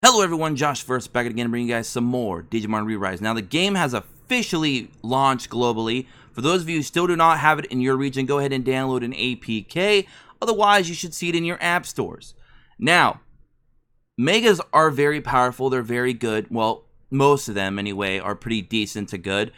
Hello everyone, Josh first back again bringing you guys some more Digimon ReArise. Now the game has officially launched globally. For those of you who still do not have it in your region, go ahead and download an APK. Otherwise, you should see it in your app stores. Now, Megas are very powerful. They're very good. Well, most of them anyway are pretty decent to good.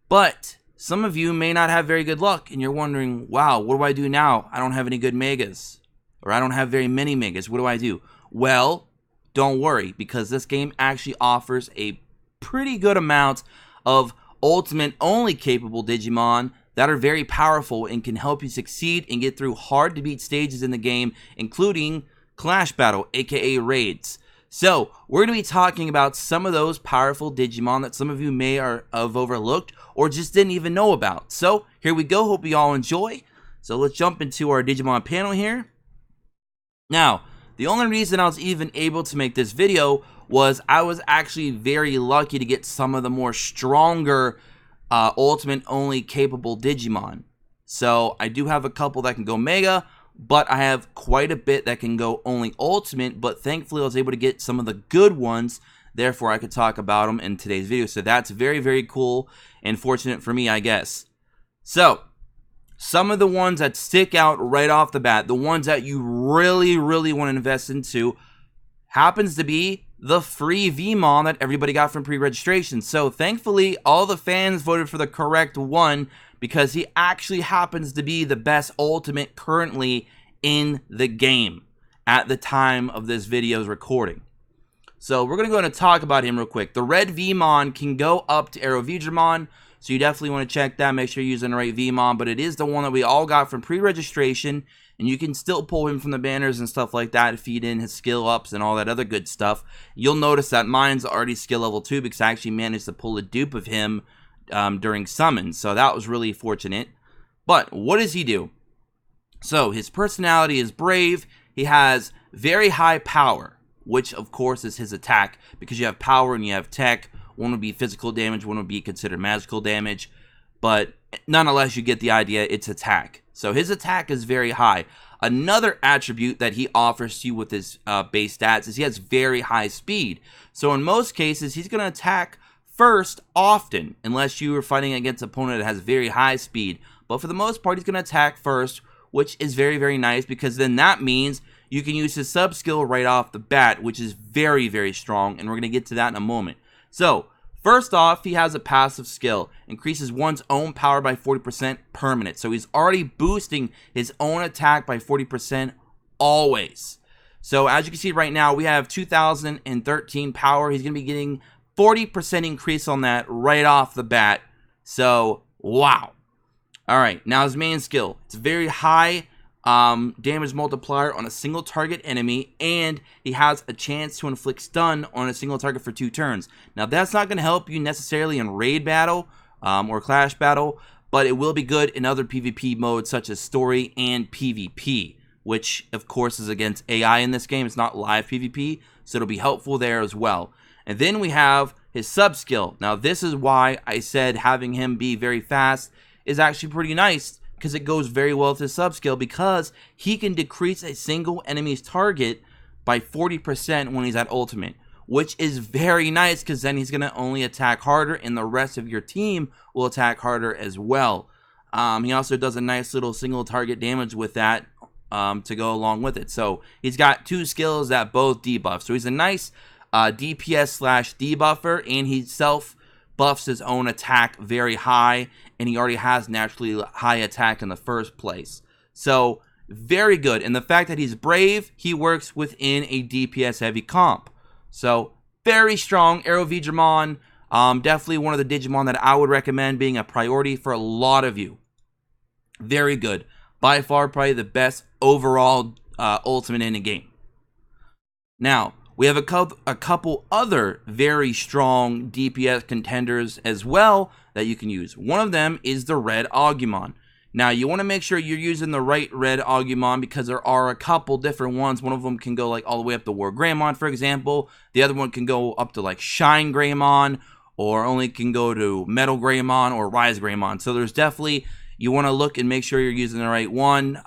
But some of you may not have very good luck and you're wondering, wow, what do I do now? I don't have any good Megas. Or I don't have very many Megas. What do I do? Well, don't worry, because this game actually offers a pretty good amount of ultimate-only capable Digimon that are very powerful and can help you succeed and get through hard-to-beat stages in the game, including Clash Battle, aka Raids. So, we're going to be talking about some of those powerful Digimon that some of you may have overlooked or just didn't even know about. So, here we go. Hope you all enjoy. So, let's jump into our Digimon panel here. Now, the only reason I was even able to make this video was I was actually very lucky to get some of the more stronger ultimate only capable Digimon. So I do have a couple that can go Mega, but I have quite a bit that can go only Ultimate, but thankfully I was able to get some of the good ones, therefore I could talk about them in today's video. So that's very, very cool and fortunate for me, I guess. So, some of the ones that stick out right off the bat, the ones that you really, really want to invest into, happens to be the free Vmon that everybody got from pre-registration. So thankfully, all the fans voted for the correct one because he actually happens to be the best ultimate currently in the game at the time of this video's recording. So we're going to go ahead and talk about him real quick. The red Vmon can go up to ReArise. So you definitely want to check that, make sure you're using the right Vmon, but it is the one that we all got from pre-registration, and you can still pull him from the banners and stuff like that to feed in his skill ups and all that other good stuff. You'll notice that mine's already skill level 2 because I actually managed to pull a dupe of him during summons, so that was really fortunate. But what does he do? So his personality is brave, he has very high power, which of course is his attack, because you have power and you have tech. One would be physical damage, one would be considered magical damage, but nonetheless, you get the idea, it's attack. So his attack is very high. Another attribute that he offers to you with his base stats is he has very high speed. So in most cases, he's going to attack first often, unless you are fighting against an opponent that has very high speed. But for the most part, he's going to attack first, which is very, very nice, because then that means you can use his sub-skill right off the bat, which is very, very strong, and we're going to get to that in a moment. So, first off, he has a passive skill. Increases one's own power by 40% permanent. So he's already boosting his own attack by 40% always. So as you can see right now, we have 2013 power. He's going to be getting 40% increase on that right off the bat. So, wow. Alright, now his main skill. It's very high damage multiplier on a single target enemy, and he has a chance to inflict stun on a single target for 2 turns. Now that's not going to help you necessarily in raid battle or clash battle, but it will be good in other PvP modes such as story and PvP, which of course is against AI in this game. It's not live PvP, so it'll be helpful there as well. And then we have his sub skill. Now this is why I said having him be very fast is actually pretty nice, because it goes very well with his sub-skill, because he can decrease a single enemy's target by 40% when he's at ultimate, which is very nice, because then he's going to only attack harder, and the rest of your team will attack harder as well. He also does a nice little single target damage with that to go along with it. So he's got 2 skills that both debuff. So he's a nice DPS/debuffer, and he self-buffs his own attack very high, and he already has naturally high attack in the first place. So, very good. And the fact that he's brave, he works within a DPS heavy comp. So, very strong. ReArise, definitely one of the Digimon that I would recommend being a priority for a lot of you. Very good. By far, probably the best overall ultimate in the game. Now, we have a couple other very strong DPS contenders as well that you can use. One of them is the red Agumon. Now, you want to make sure you're using the right red Agumon, because there are a couple different ones. One of them can go like all the way up to War Greymon, for example. The other one can go up to like Shine Greymon, or only can go to Metal Greymon or Rise Greymon. So there's definitely, you want to look and make sure you're using the right one,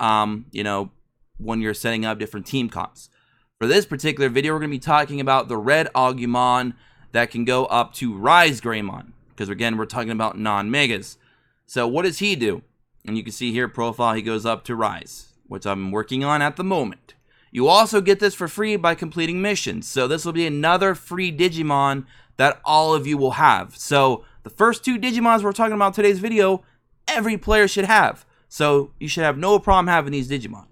you know, when you're setting up different team comps. For this particular video, we're going to be talking about the Red Agumon that can go up to Rise Greymon, because again, we're talking about non-megas. So what does he do? And you can see here, profile, he goes up to Rise, which I'm working on at the moment. You also get this for free by completing missions. So this will be another free Digimon that all of you will have. So the first two Digimons we're talking about in today's video, every player should have. So you should have no problem having these Digimon.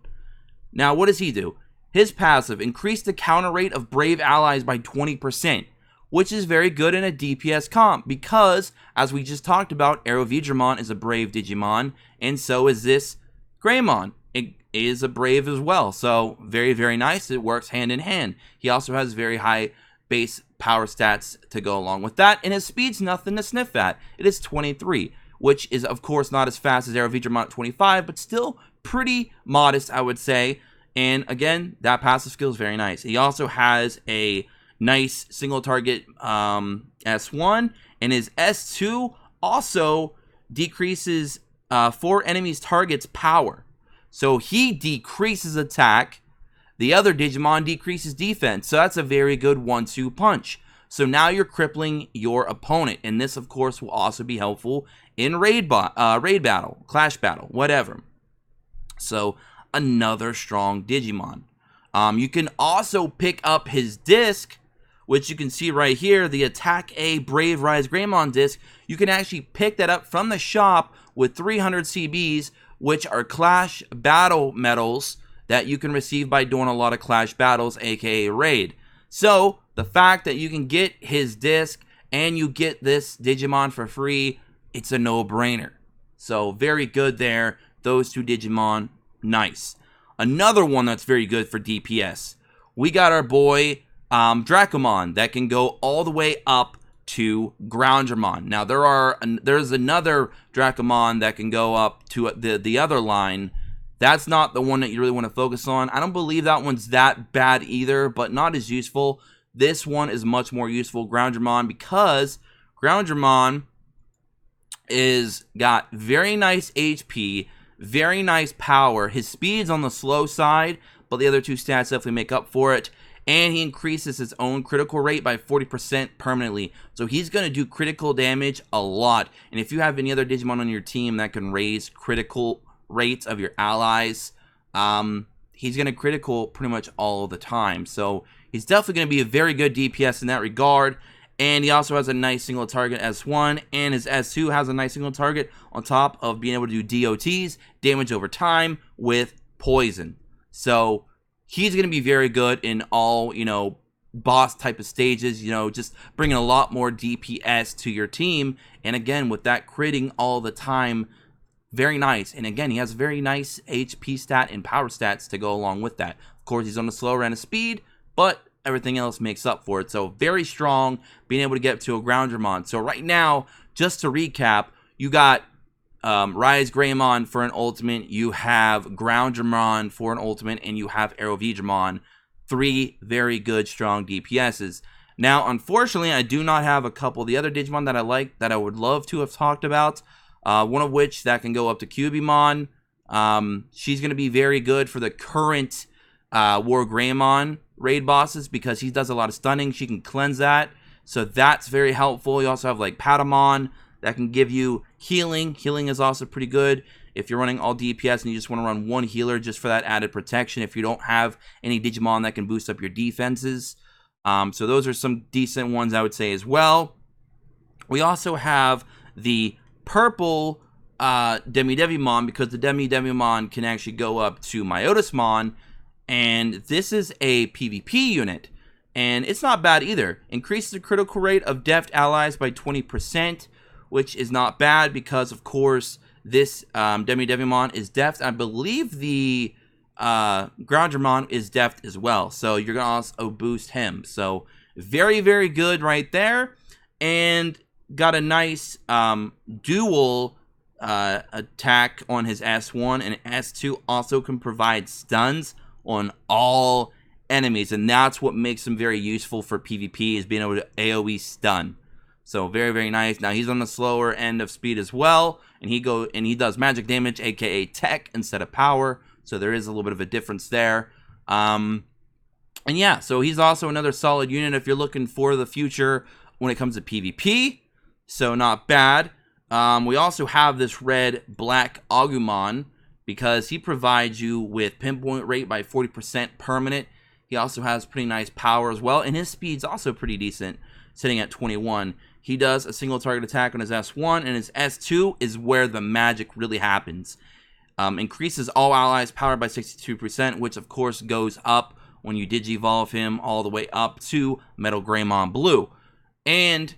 Now, what does he do? His passive, increase the counter rate of brave allies by 20%, which is very good in a DPS comp because, as we just talked about, Vmon is a brave Digimon, and so is this Greymon. It is a brave as well, so very, very nice. It works hand in hand. He also has very high base power stats to go along with that, and his speed's nothing to sniff at. It is 23, which is, of course, not as fast as Vmon at 25, but still pretty modest, I would say. And again, that passive skill is very nice. He also has a nice single target S1, and his S2 also decreases 4 enemies' targets' power. So he decreases attack, the other Digimon decreases defense. So that's a very good 1-2 punch. So now you're crippling your opponent, and this, of course, will also be helpful in raid battle, clash battle, whatever. So another strong Digimon. You can also pick up his disc, which you can see right here, the Attack A Brave Rise Greymon disc. You can actually pick that up from the shop with 300 CBs, which are Clash Battle medals that you can receive by doing a lot of Clash Battles, aka Raid. So, the fact that you can get his disc and you get this Digimon for free, it's a no-brainer. So, very good there. Those two Digimon, nice. Another one that's very good for DPS. We got our boy Drac Agumon that can go all the way up to Groundramon. Now there's another Drac Agumon that can go up to the other line. That's not the one that you really want to focus on. I don't believe that one's that bad either, but not as useful. This one is much more useful, Groundramon, because Groundramon is got very nice HP, very nice power. His speed's on the slow side, but the other two stats definitely make up for it. And he increases his own critical rate by 40% permanently. So he's going to do critical damage a lot. And if you have any other Digimon on your team that can raise critical rates of your allies, he's going to critical pretty much all the time. So he's definitely going to be a very good DPS in that regard. And he also has a nice single target S1, and his S2 has a nice single target on top of being able to do DOTs, damage over time, with poison. So he's going to be very good in all, boss type of stages, just bringing a lot more DPS to your team. And again, with that critting all the time, very nice. And again, he has very nice HP stat and power stats to go along with that. Of course, he's on the slower end of speed, but everything else makes up for it. So very strong, being able to get to a Groundramon. So right now, just to recap, you got Rise Greymon for an ultimate, you have Groundramon for an ultimate, and you have Vmon. 3 very good, strong DPSs. Now, unfortunately, I do not have a couple of the other Digimon that I like, that I would love to have talked about. One of which that can go up to Cubimon. She's going to be very good for the current War Greymon raid bosses because he does a lot of stunning. She can cleanse that, so that's very helpful. You also have like Patamon that can give you healing. Healing is also pretty good if you're running all DPS and you just want to run one healer just for that added protection if you don't have any Digimon that can boost up your defenses. So those are some decent ones, I would say, as well. We also have the purple Demimon, because the Demimon can actually go up to Myotismon, and this is a PvP unit, and it's not bad either. Increases the critical rate of deft allies by 20%, which is not bad because, of course, this Demimon is deft. I believe the Groundramon is deft as well, so you're going to also boost him. So very, very good right there, and got a nice dual attack on his S1, and S2 also can provide stuns on all enemies, and that's what makes him very useful for PvP, is being able to AoE stun. So very, very nice. Now he's on the slower end of speed as well, and he does magic damage, aka tech, instead of power. So there is a little bit of a difference there. And yeah, so he's also another solid unit if you're looking for the future when it comes to PvP. So not bad. We also have this red Drac Agumon because he provides you with pinpoint rate by 40% permanent. He also has pretty nice power as well, and his speed's also pretty decent, sitting at 21. He does a single target attack on his S1, and his S2 is where the magic really happens. Increases all allies' power by 62%, which of course goes up when you Digivolve him all the way up to Metal Greymon Blue. And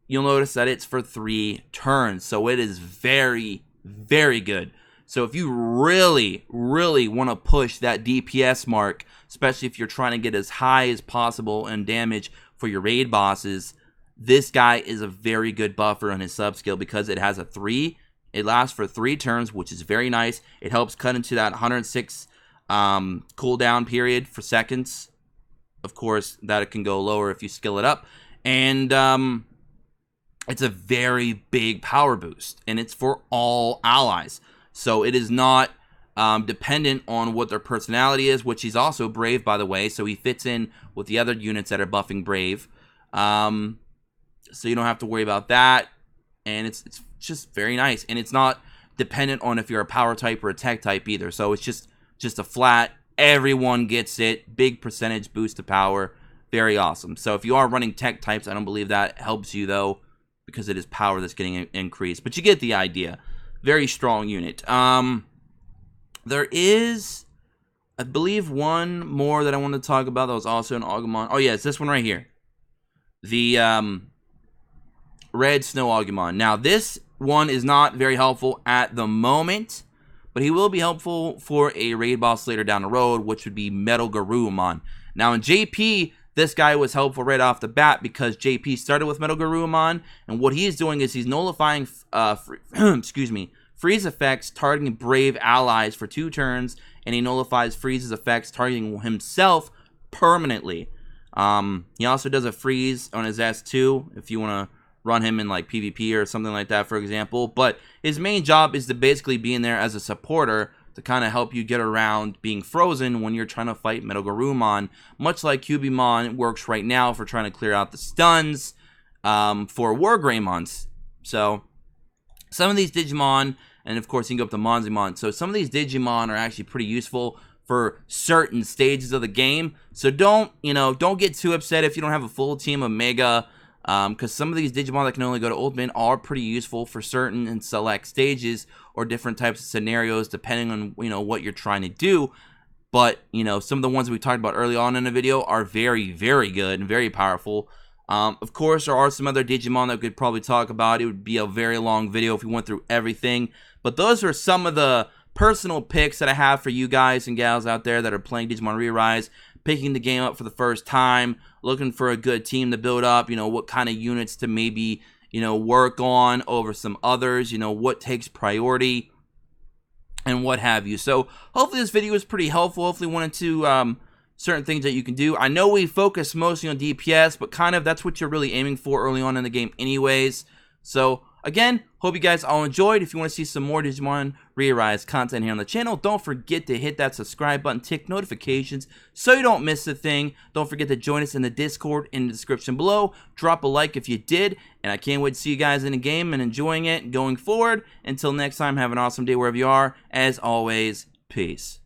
you'll notice that it's for 3 turns, so it is very, very good. So if you really, really want to push that DPS mark, especially if you're trying to get as high as possible in damage for your raid bosses, this guy is a very good buffer on his sub skill because it has a 3. It lasts for 3 turns, which is very nice. It helps cut into that 106 cooldown period for seconds. Of course, that it can go lower if you skill it up. And it's a very big power boost, and it's for all allies. So it is not dependent on what their personality is, which he's also Brave, by the way. So he fits in with the other units that are buffing Brave. So you don't have to worry about that. And it's just very nice. And it's not dependent on if you're a power type or a tech type either. So it's just a flat, everyone gets it, big percentage boost to power. Very awesome. So if you are running tech types, I don't believe that helps you though, because it is power that's getting increased. But you get the idea. Very strong unit. There is, I believe, one more that I wanted to talk about that was also an Agumon. Oh yeah, it's this one right here. The red Snow Agumon. Now this one is not very helpful at the moment, but he will be helpful for a raid boss later down the road, which would be Metal Garurumon. Now in JP, this guy was helpful right off the bat because JP started with Metal Garurumon, and what he's doing is he's nullifying freeze effects targeting Brave allies for 2 turns, and he nullifies freeze's effects targeting himself permanently. He also does a freeze on his S2 if you want to run him in like PvP or something like that, for example. But his main job is to basically be in there as a supporter to kind of help you get around being frozen when you're trying to fight Metal Garurumon, much like Vmon works right now for trying to clear out the stuns for War Greymons. So some of these Digimon, and of course you can go up to Monzimon, so some of these Digimon are actually pretty useful for certain stages of the game. So don't get too upset if you don't have a full team of Mega, because some of these Digimon that can only go to Ultimate are pretty useful for certain and select stages or different types of scenarios depending on what you're trying to do. But some of the ones we talked about early on in the video are very, very good and very powerful. Of course, there are some other Digimon that we could probably talk about. It would be a very long video if we went through everything. But those are some of the personal picks that I have for you guys and gals out there that are playing Digimon ReArise, picking the game up for the first time, looking for a good team to build up, what kind of units to maybe, work on over some others, what takes priority and what have you. So hopefully this video was pretty helpful. Hopefully went into certain things that you can do. I know we focus mostly on DPS, but kind of that's what you're really aiming for early on in the game anyways. So again, hope you guys all enjoyed. If you want to see some more Digimon ReArise content here on the channel, don't forget to hit that subscribe button, tick notifications so you don't miss a thing. Don't forget to join us in the Discord in the description below. Drop a like if you did, and I can't wait to see you guys in the game and enjoying it going forward. Until next time, have an awesome day wherever you are. As always, peace.